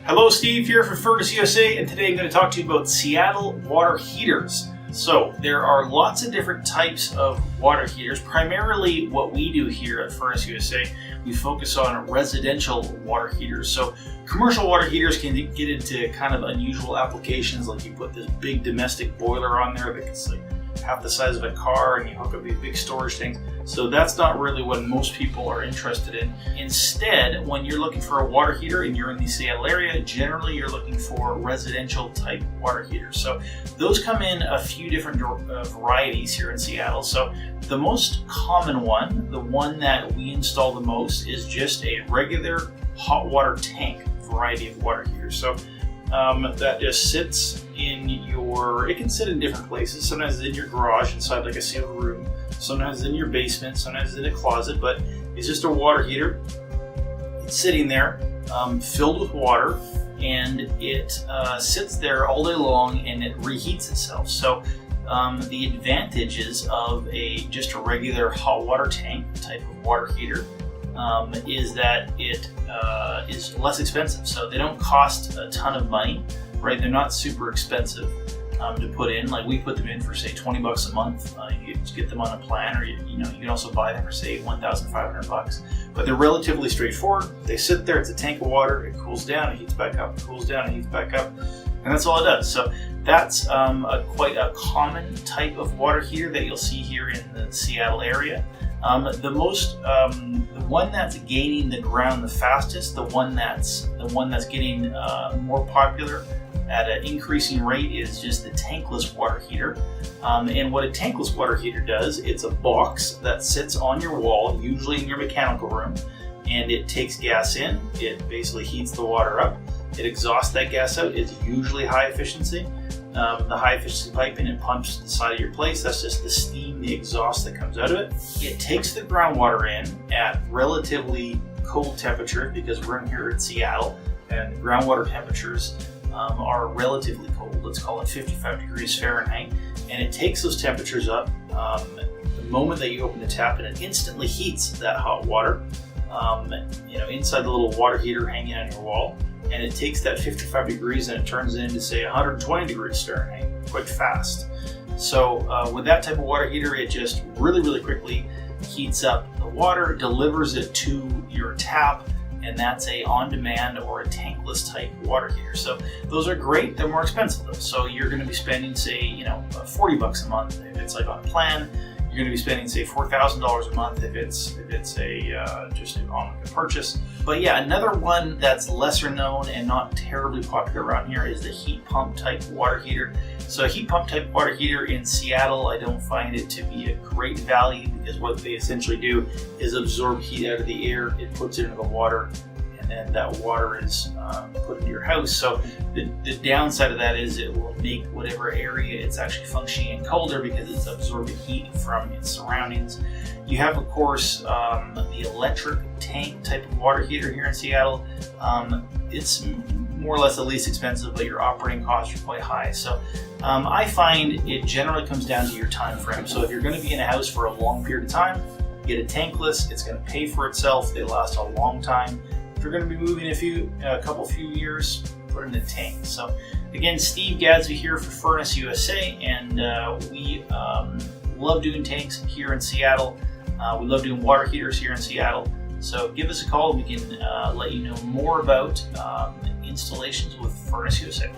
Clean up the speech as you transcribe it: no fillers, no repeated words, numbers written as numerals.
Hello, Steve here for FurnaceUSA, and today I'm going to talk to you about Seattle water heaters. So there are lots of different types of water heaters. Primarily what we do here at FurnaceUSA, we focus on residential water heaters. So commercial water heaters can get into kind of unusual applications, like you put this big domestic boiler on there that's like half the size of a car and you hook up these big storage things. So that's not really what most people are interested in. Instead, when you're looking for a water heater and you're in the Seattle area, generally you're looking for residential type water heaters. So those come in a few different varieties here in Seattle. So the most common one, the one that we install the most, is just a regular hot water tank variety of water heaters. So that just sits in it can sit in different places. Sometimes it's in your garage inside like a sealed room, sometimes it's in your basement, sometimes it's in a closet, but it's just a water heater. It's sitting there filled with water, and it sits there all day long and it reheats itself. So the advantages of just a regular hot water tank type of water heater is that it is less expensive. So they don't cost a ton of money, right? They're not super expensive to put in. Like we put them in for say $20 a month. You can get them on a plan, or you can also buy them for say $1,500. But they're relatively straightforward. They sit there. It's a tank of water. It cools down. It heats back up. It cools down. It heats back up, and that's all it does. So that's quite a common type of water heater that you'll see here in the Seattle area. The one that's gaining the ground the fastest, the one that's getting more popular at an increasing rate, is just the tankless water heater. And what a tankless water heater does, it's a box that sits on your wall, usually in your mechanical room, and it takes gas in. It basically heats the water up. It exhausts that gas out. It's usually high efficiency. The high efficiency piping, it pumps to the side of your place. That's just the steam, the exhaust that comes out of it. It takes the groundwater in at relatively cold temperatures, because we're in here in Seattle and groundwater temperatures are relatively cold. Let's call it 55 degrees Fahrenheit. And it takes those temperatures up the moment that you open the tap, and it instantly heats that hot water inside the little water heater hanging on your wall. And it takes that 55 degrees and it turns it into say 120 degrees Fahrenheit quite fast. So with that type of water heater, it just really quickly heats up the water, delivers it to your tap, and that's a on-demand or a tankless type water heater. So those are great. They're more expensive though. So you're going to be spending say $40 a month if it's like on plan. You're going to be spending say $4,000 a month if it's just on a purchase. But yeah, another one that's lesser known and not terribly popular around here is the heat pump type water heater. So a heat pump type water heater in Seattle, I don't find it to be a great value, because what they essentially do is absorb heat out of the air. It puts it into the water, and then that water is put into your house. So the downside of that is it will make whatever area it's actually functioning in colder, because it's absorbing heat from its surroundings. You have, of course, the electric tank type of water heater here in Seattle. It's more or less the least expensive, but your operating costs are quite high. So I find it generally comes down to your time frame. So if you're going to be in a house for a long period of time, get a tankless. It's going to pay for itself. They last a long time. If you're going to be moving a few years, put in a tank. So again, Steve Gadsby here for FurnaceUSA, and we love doing tanks here in Seattle. We love doing water heaters here in Seattle. So give us a call and we can let you know more about installations with FurnaceUSA.